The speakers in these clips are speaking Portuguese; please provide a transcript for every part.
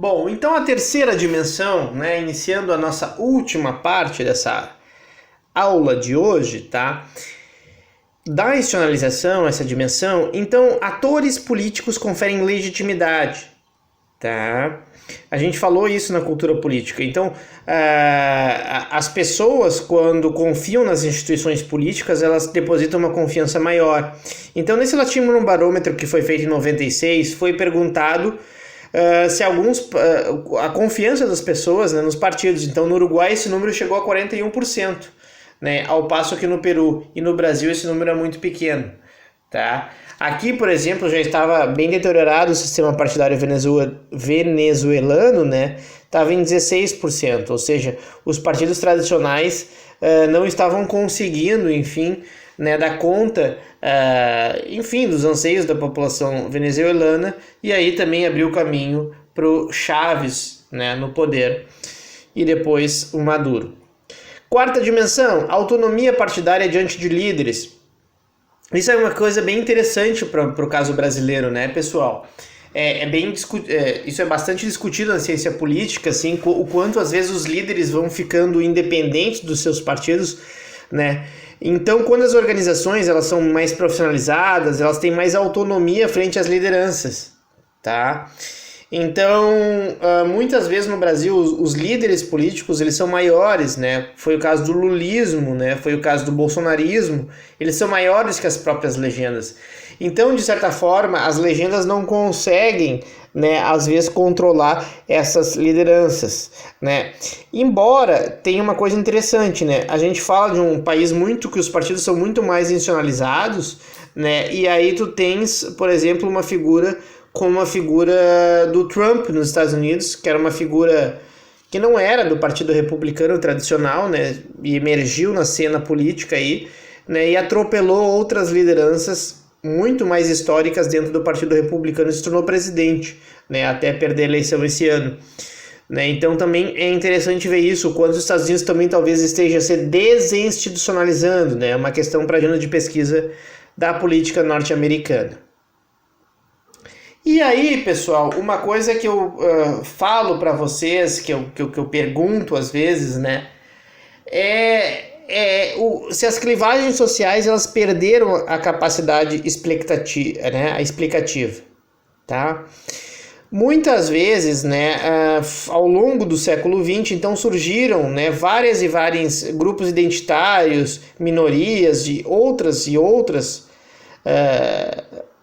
Bom, então a terceira dimensão, né, iniciando a nossa última parte dessa aula de hoje, tá? Da institucionalização, essa dimensão, então atores políticos conferem legitimidade, tá? A gente falou isso na cultura política. Então, as pessoas, quando confiam nas instituições políticas, elas depositam uma confiança maior. Então, nesse Latinum Barômetro que foi feito em 96, foi perguntado se a confiança das pessoas, né, nos partidos. Então, no Uruguai, esse número chegou a 41%, né, ao passo que no Peru e no Brasil esse número é muito pequeno. Tá? Aqui, por exemplo, já estava bem deteriorado o sistema partidário venezuelano, né? Estava em 16%, ou seja, os partidos tradicionais não estavam conseguindo, enfim, né, dar conta, enfim, dos anseios da população venezuelana, e aí também abriu o caminho para o Chávez, né, no poder, e depois o Maduro. Quarta dimensão, autonomia partidária diante de líderes. Isso é uma coisa bem interessante para o caso brasileiro, né, pessoal? Isso é bastante discutido na ciência política, assim, o quanto às vezes os líderes vão ficando independentes dos seus partidos, né? Então, quando as organizações elas são mais profissionalizadas, elas têm mais autonomia frente às lideranças, tá? Então, muitas vezes no Brasil, os líderes políticos, eles são maiores, né? Foi o caso do lulismo, né? Foi o caso do bolsonarismo. Eles são maiores que as próprias legendas. Então, de certa forma, as legendas não conseguem, né, às vezes, controlar essas lideranças, né? Embora tenha uma coisa interessante, né? A gente fala de um país que os partidos são muito mais institucionalizados, né? E aí tu tens, por exemplo, uma figura como a figura do Trump nos Estados Unidos, que era uma figura que não era do Partido Republicano tradicional, né, e emergiu na cena política aí, né, e atropelou outras lideranças muito mais históricas dentro do Partido Republicano e se tornou presidente, né, até perder a eleição esse ano. Né, então também é interessante ver isso, quando os Estados Unidos também talvez esteja se desinstitucionalizando, né, é uma questão para a agenda de pesquisa da política norte-americana. E aí, pessoal, uma coisa que eu falo para vocês, que eu pergunto às vezes, né, se as clivagens sociais elas perderam a capacidade explicativa, né, a explicativa, tá? Muitas vezes, né, ao longo do século XX, então surgiram, né, vários grupos identitários, minorias de outras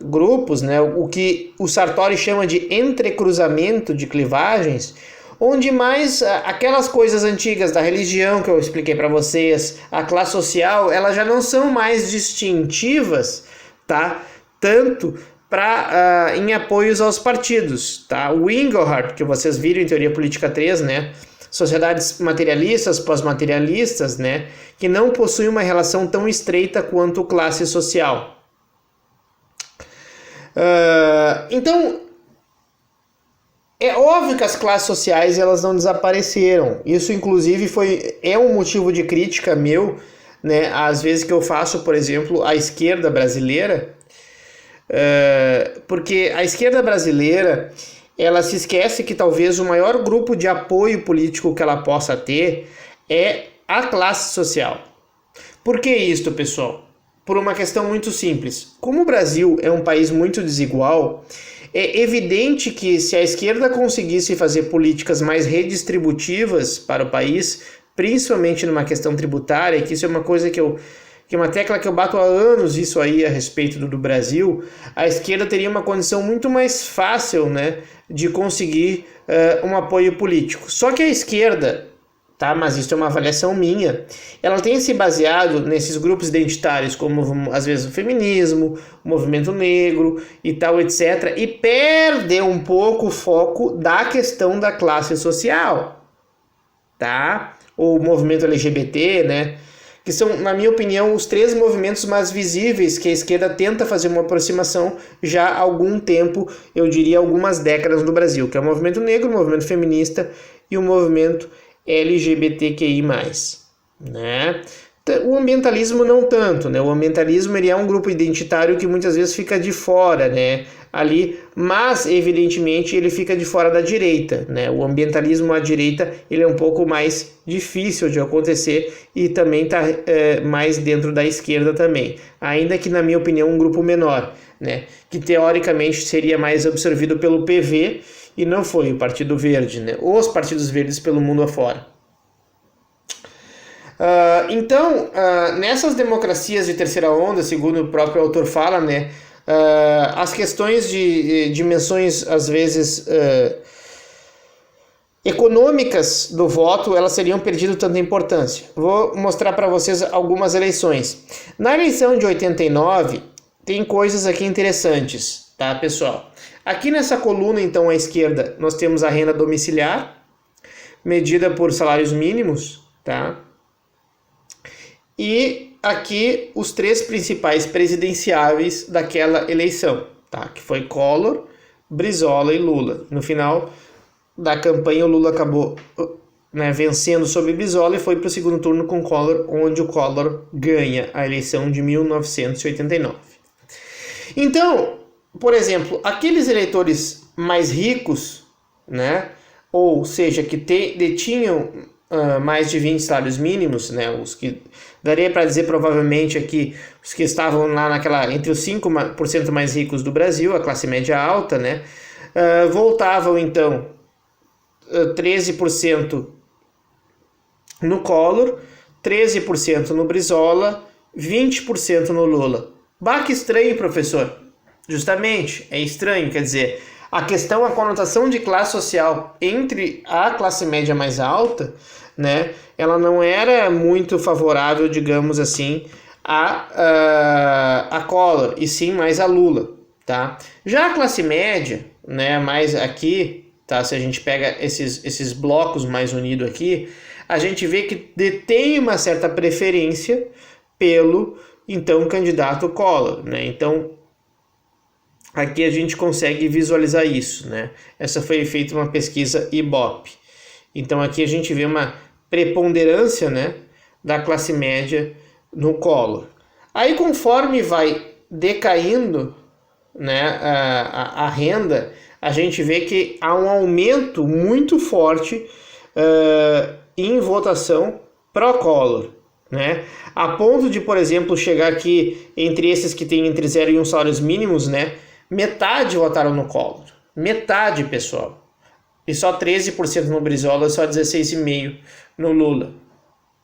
grupos, né, o que o Sartori chama de entrecruzamento de clivagens, onde mais aquelas coisas antigas da religião que eu expliquei para vocês, a classe social, elas já não são mais distintivas, tá? Tanto em apoios aos partidos, tá? O Engelhardt, que vocês viram em Teoria Política 3, né? Sociedades materialistas, pós-materialistas, né? Que não possuem uma relação tão estreita quanto classe social. Então, é óbvio que as classes sociais elas não desapareceram. Isso, inclusive, é um motivo de crítica meu, né? Às vezes que eu faço, por exemplo, a esquerda brasileira, porque a esquerda brasileira ela se esquece que talvez o maior grupo de apoio político que ela possa ter é a classe social. Por que isso, pessoal? Por uma questão muito simples. Como o Brasil é um país muito desigual, é evidente que se a esquerda conseguisse fazer políticas mais redistributivas para o país, principalmente numa questão tributária, que isso é uma coisa que é uma tecla que eu bato há anos isso aí a respeito do Brasil, a esquerda teria uma condição muito mais fácil, né, de conseguir um apoio político. Só que a esquerda, tá, mas isso é uma avaliação minha, ela tem se baseado nesses grupos identitários, como às vezes o feminismo, o movimento negro e tal, etc., e perde um pouco o foco da questão da classe social, tá? Ou o movimento LGBT, né? Que são, na minha opinião, os três movimentos mais visíveis que a esquerda tenta fazer uma aproximação já há algum tempo, eu diria algumas décadas no Brasil, que é o movimento negro, o movimento feminista e o movimento LGBTQI+, né? O ambientalismo não tanto, né? O ambientalismo ele é um grupo identitário que muitas vezes fica de fora, né? Ali, mas evidentemente ele fica de fora da direita, né? O ambientalismo à direita ele é um pouco mais difícil de acontecer e também está mais dentro da esquerda também, ainda que na minha opinião um grupo menor, né? Que teoricamente seria mais absorvido pelo PV e não foi o Partido Verde, né? Os partidos verdes pelo mundo afora. Então, nessas democracias de terceira onda, segundo o próprio autor fala, né, as questões de dimensões, às vezes, econômicas do voto, elas teriam perdido tanta importância. Vou mostrar para vocês algumas eleições. Na eleição de 89, tem coisas aqui interessantes, tá, pessoal? Aqui nessa coluna, então, à esquerda, nós temos a renda domiciliar, medida por salários mínimos, tá? E aqui os três principais presidenciáveis daquela eleição, tá? Que foi Collor, Brizola e Lula. No final da campanha o Lula acabou vencendo sobre Brizola e foi para o segundo turno com Collor, onde o Collor ganha a eleição de 1989. Então, por exemplo, aqueles eleitores mais ricos, né? Ou seja, que detinham mais de 20 salários mínimos, né? Os que daria para dizer provavelmente aqui os que estavam lá entre os 5% mais ricos do Brasil, a classe média alta, né? Voltavam então 13% no Collor, 13% no Brizola, 20% no Lula. Bah, que estranho, professor. Justamente, é estranho, quer dizer, a conotação de classe social entre a classe média mais alta, né, ela não era muito favorável, digamos assim, a Collor, e sim mais a Lula, tá? Já a classe média, né, mais aqui, tá, se a gente pega esses blocos mais unidos aqui, a gente vê que detém uma certa preferência pelo, então, candidato Collor, né? Então, aqui a gente consegue visualizar isso, né? Essa foi feita uma pesquisa Ibope. Então aqui a gente vê uma preponderância, né, da classe média no Collor. Aí conforme vai decaindo, né, a renda, a gente vê que há um aumento muito forte em votação pró-Collor, né? A ponto de, por exemplo, chegar aqui entre esses que têm entre 0 e 1 salários mínimos, né? Metade votaram no Collor. Metade, pessoal. E só 13% no Brizola e só 16,5% no Lula.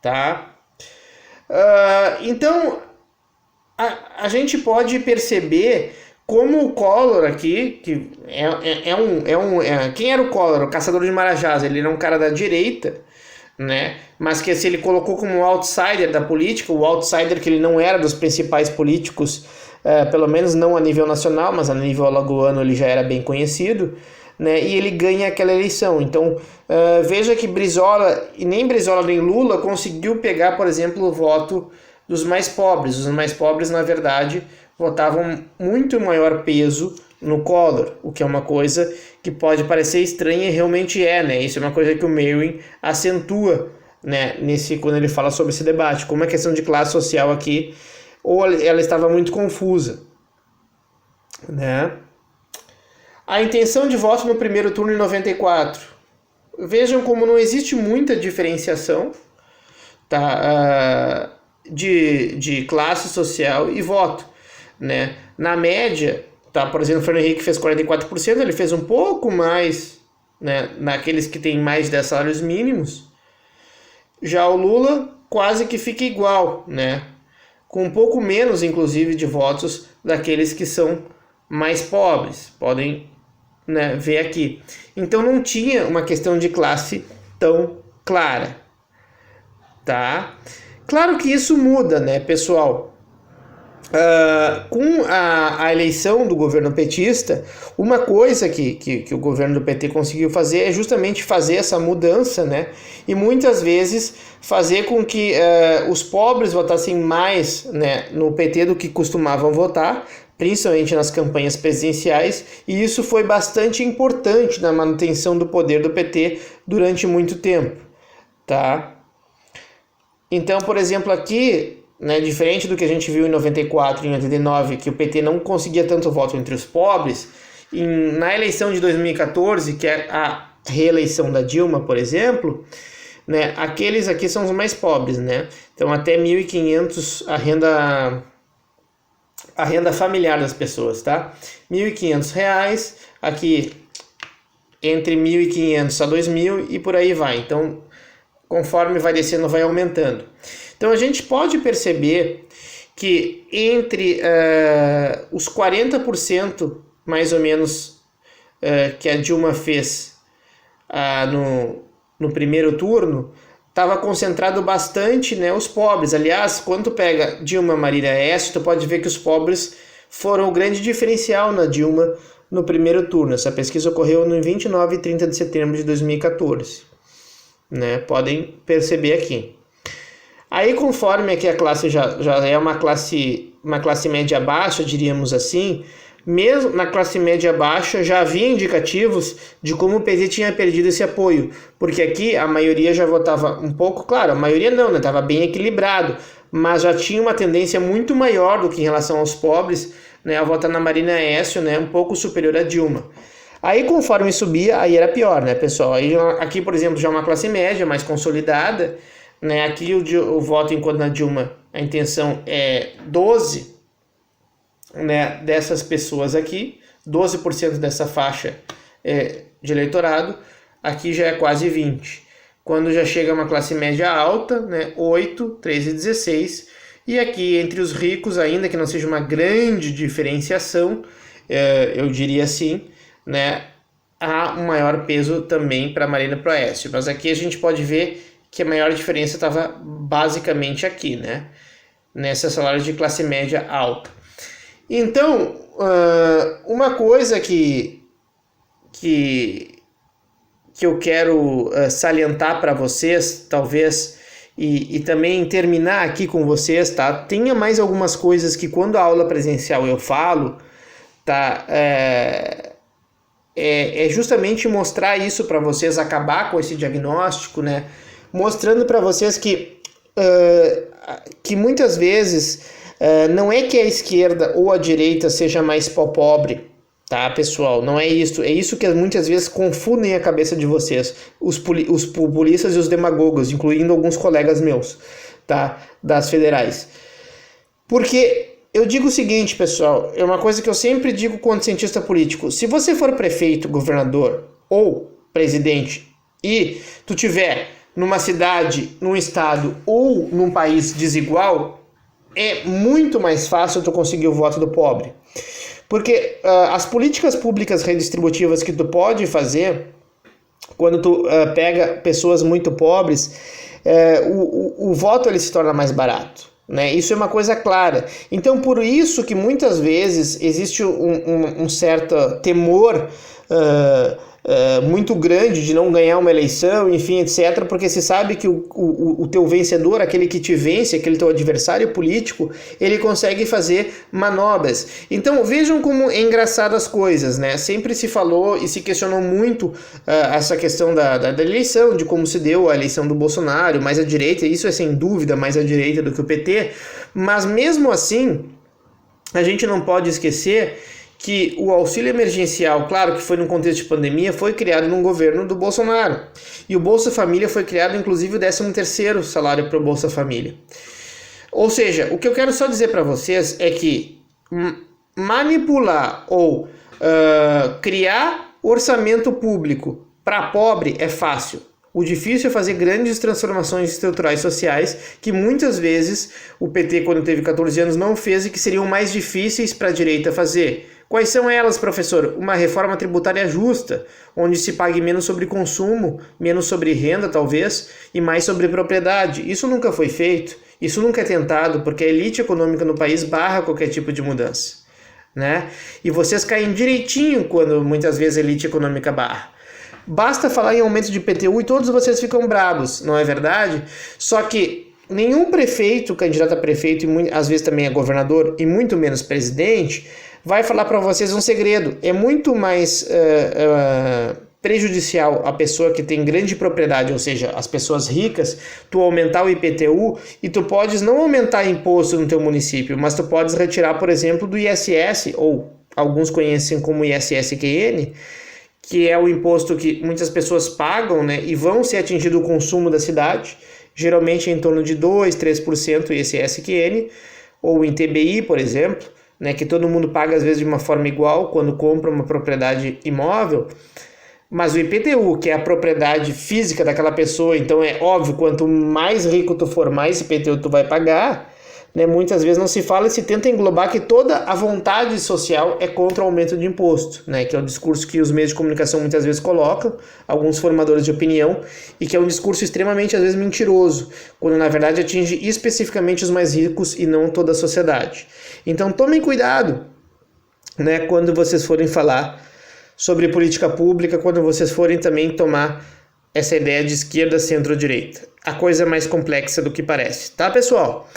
Tá? Então, a gente pode perceber como o Collor aqui, que quem era o Collor? O caçador de Marajás. Ele era um cara da direita, né? Mas que se ele colocou como outsider da política, o outsider que ele não era dos principais políticos, pelo menos não a nível nacional, mas a nível alagoano ele já era bem conhecido, né? E ele ganha aquela eleição. Então, veja que Brizola, e nem Brizola nem Lula, conseguiu pegar, por exemplo, o voto dos mais pobres. Os mais pobres, na verdade, votavam muito maior peso no Collor, o que é uma coisa que pode parecer estranha e realmente é, né? Isso é uma coisa que o Mewin acentua, né, quando ele fala sobre esse debate, como a questão de classe social aqui, ou ela estava muito confusa, né? A intenção de voto no primeiro turno em 94. Vejam como não existe muita diferenciação, tá, de classe social e voto, né? Na média, tá, por exemplo, o Fernando Henrique fez 44%, ele fez um pouco mais, né, naqueles que têm mais de 10 salários mínimos. Já o Lula quase que fica igual, né? Com um pouco menos, inclusive, de votos daqueles que são mais pobres. Podem, né, ver aqui. Então não tinha uma questão de classe tão clara, tá? Claro que isso muda, né, pessoal? Com a eleição do governo petista, uma coisa que o governo do PT conseguiu fazer é justamente fazer essa mudança, né? E muitas vezes fazer com que os pobres votassem mais, né, no PT do que costumavam votar, principalmente nas campanhas presidenciais, e isso foi bastante importante na manutenção do poder do PT durante muito tempo, tá? Então, por exemplo, aqui, né, diferente do que a gente viu em 94 e em 89, que o PT não conseguia tanto voto entre os pobres, na eleição de 2014, que é a reeleição da Dilma, por exemplo, né, aqueles aqui são os mais pobres, né? Então, até 1.500 a renda familiar das pessoas, tá? R$1.500, aqui entre 1.500 a 2.000 e por aí vai. Então, conforme vai descendo, vai aumentando. Então, a gente pode perceber que entre os 40%, mais ou menos, que a Dilma fez no primeiro turno, estava concentrado bastante, né, os pobres. Aliás, quando tu pega Dilma, Marina e Aécio, tu pode ver que os pobres foram o grande diferencial na Dilma no primeiro turno. Essa pesquisa ocorreu no 29 e 30 de setembro de 2014. Né? Podem perceber aqui. Aí, conforme aqui a classe já é uma classe média baixa, diríamos assim, mesmo na classe média baixa já havia indicativos de como o PT tinha perdido esse apoio, porque aqui a maioria já votava um pouco, claro, a maioria não, né? Estava bem equilibrado, mas já tinha uma tendência muito maior do que em relação aos pobres, né, a votar na Marina Aécio, né, um pouco superior a Dilma. Aí, conforme subia, aí era pior, né, pessoal? Aí, aqui, por exemplo, já uma classe média mais consolidada, né? Aqui o voto, enquanto na Dilma a intenção é 12, né, dessas pessoas aqui, 12% dessa faixa de eleitorado, aqui já é quase 20. Quando já chega uma classe média alta, né, 8, 13 e 16, e aqui entre os ricos, ainda que não seja uma grande diferenciação, eu diria assim, né, há um maior peso também para Marina e para Aécio. Mas aqui a gente pode ver que a maior diferença estava basicamente aqui, né, nessa salário de classe média alta. Então, uma coisa que eu quero salientar para vocês, talvez, e também terminar aqui com vocês, tá? Tenha mais algumas coisas que quando a aula presencial eu falo, tá? É justamente mostrar isso para vocês, acabar com esse diagnóstico, né? Mostrando para vocês que muitas vezes não é que a esquerda ou a direita seja mais pobre, tá, pessoal? Não é isso. É isso que muitas vezes confundem a cabeça de vocês, os populistas e os demagogos, incluindo alguns colegas meus, tá, das federais. Porque eu digo o seguinte, pessoal, é uma coisa que eu sempre digo quando cientista político: se você for prefeito, governador ou presidente e tu tiver numa cidade, num estado ou num país desigual, é muito mais fácil tu conseguir o voto do pobre. Porque as políticas públicas redistributivas que tu pode fazer, quando tu pega pessoas muito pobres, o voto ele se torna mais barato. Né? Isso é uma coisa clara. Então, por isso que muitas vezes existe um certo temor muito grande de não ganhar uma eleição, enfim, etc., porque se sabe que o teu vencedor, aquele que te vence, aquele teu adversário político, ele consegue fazer manobras. Então, vejam como é engraçado as coisas, né? Sempre se falou e se questionou muito essa questão da eleição, de como se deu a eleição do Bolsonaro, mais à direita, isso é sem dúvida mais à direita do que o PT, mas mesmo assim, a gente não pode esquecer que o auxílio emergencial, claro que foi num contexto de pandemia, foi criado num governo do Bolsonaro. E o Bolsa Família foi criado, inclusive, o 13º salário para o Bolsa Família. Ou seja, o que eu quero só dizer para vocês é que manipular ou criar orçamento público para pobre é fácil. O difícil é fazer grandes transformações estruturais sociais que muitas vezes o PT, quando teve 14 anos, não fez e que seriam mais difíceis para a direita fazer. Quais são elas, professor? Uma reforma tributária justa, onde se pague menos sobre consumo, menos sobre renda, talvez, e mais sobre propriedade. Isso nunca foi feito, isso nunca é tentado, porque a elite econômica no país barra qualquer tipo de mudança. Né? E vocês caem direitinho quando muitas vezes a elite econômica barra. Basta falar em aumento de IPTU e todos vocês ficam bravos, não é verdade? Só que nenhum prefeito, candidato a prefeito, e às vezes também é governador, e muito menos presidente, vai falar para vocês um segredo. É muito mais prejudicial à pessoa que tem grande propriedade, ou seja, as pessoas ricas, tu aumentar o IPTU e tu podes não aumentar imposto no teu município, mas tu podes retirar, por exemplo, do ISS, ou alguns conhecem como ISSQN, que é o imposto que muitas pessoas pagam, né, e vão ser atingido o consumo da cidade, geralmente em torno de 2, 3% ISSQN, ou em TBI, por exemplo, né, que todo mundo paga às vezes de uma forma igual quando compra uma propriedade imóvel. Mas o IPTU, que é a propriedade física daquela pessoa, então é óbvio, quanto mais rico tu for, mais IPTU tu vai pagar, né? Muitas vezes não se fala e se tenta englobar que toda a vontade social é contra o aumento de imposto, né? Que é o discurso que os meios de comunicação muitas vezes colocam, alguns formadores de opinião, e que é um discurso extremamente, às vezes, mentiroso, quando na verdade atinge especificamente os mais ricos e não toda a sociedade. Então tomem cuidado, né, quando vocês forem falar sobre política pública, quando vocês forem também tomar essa ideia de esquerda, centro-direita. A coisa é mais complexa do que parece, tá, pessoal?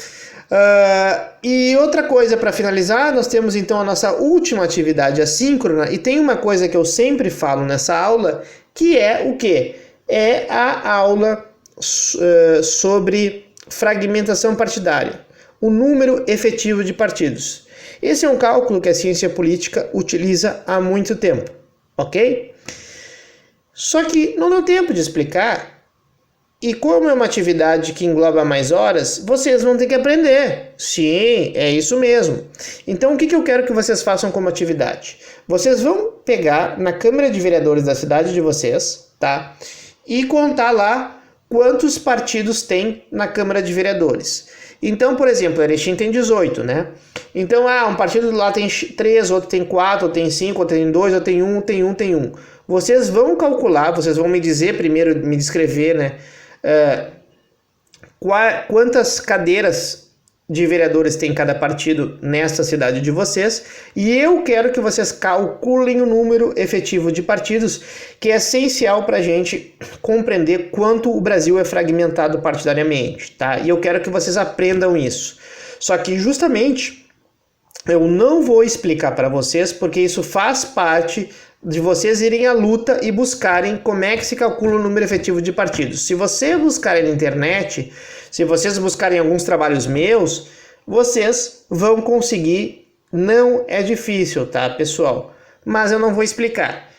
E outra coisa para finalizar, nós temos então a nossa última atividade assíncrona, e tem uma coisa que eu sempre falo nessa aula, que é o quê? É a aula sobre fragmentação partidária, o número efetivo de partidos. Esse é um cálculo que a ciência política utiliza há muito tempo. Ok? Só que não deu tempo de explicar, e como é uma atividade que engloba mais horas, vocês vão ter que aprender. Sim, é isso mesmo. Então o que eu quero que vocês façam como atividade? Vocês vão pegar na Câmara de Vereadores da cidade de vocês, tá? E contar lá quantos partidos tem na Câmara de Vereadores. Então, por exemplo, Erechim tem 18, né? Então, um partido lá tem 3, outro tem 4, outro tem 5, outro tem 2, outro tem 1, tem 1. Vocês vão calcular, vocês vão me dizer primeiro, me descrever, né? Quantas cadeiras de vereadores tem cada partido nesta cidade de vocês, e eu quero que vocês calculem o número efetivo de partidos, que é essencial para a gente compreender quanto o Brasil é fragmentado partidariamente, tá? E eu quero que vocês aprendam isso. Só que justamente eu não vou explicar para vocês, porque isso faz parte de vocês irem à luta e buscarem como é que se calcula o número efetivo de partidos. Se você buscar na internet, se vocês buscarem alguns trabalhos meus, vocês vão conseguir. Não é difícil, tá, pessoal? Mas eu não vou explicar.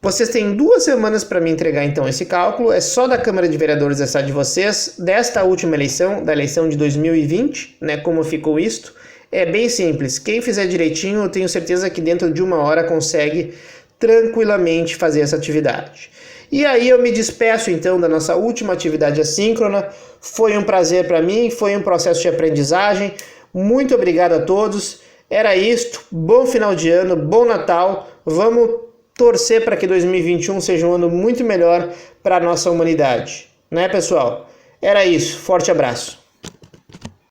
Vocês têm 2 semanas para me entregar, então, esse cálculo. É só da Câmara de Vereadores da cidade de vocês, desta última eleição, da eleição de 2020, né, como ficou isto. É bem simples. Quem fizer direitinho, eu tenho certeza que dentro de 1 hora consegue tranquilamente fazer essa atividade. E aí eu me despeço então da nossa última atividade assíncrona. Foi um prazer para mim, foi um processo de aprendizagem. Muito obrigado a todos. Era isto. Bom final de ano, bom Natal. Vamos torcer para que 2021 seja um ano muito melhor para a nossa humanidade, né, pessoal? Era isso. Forte abraço.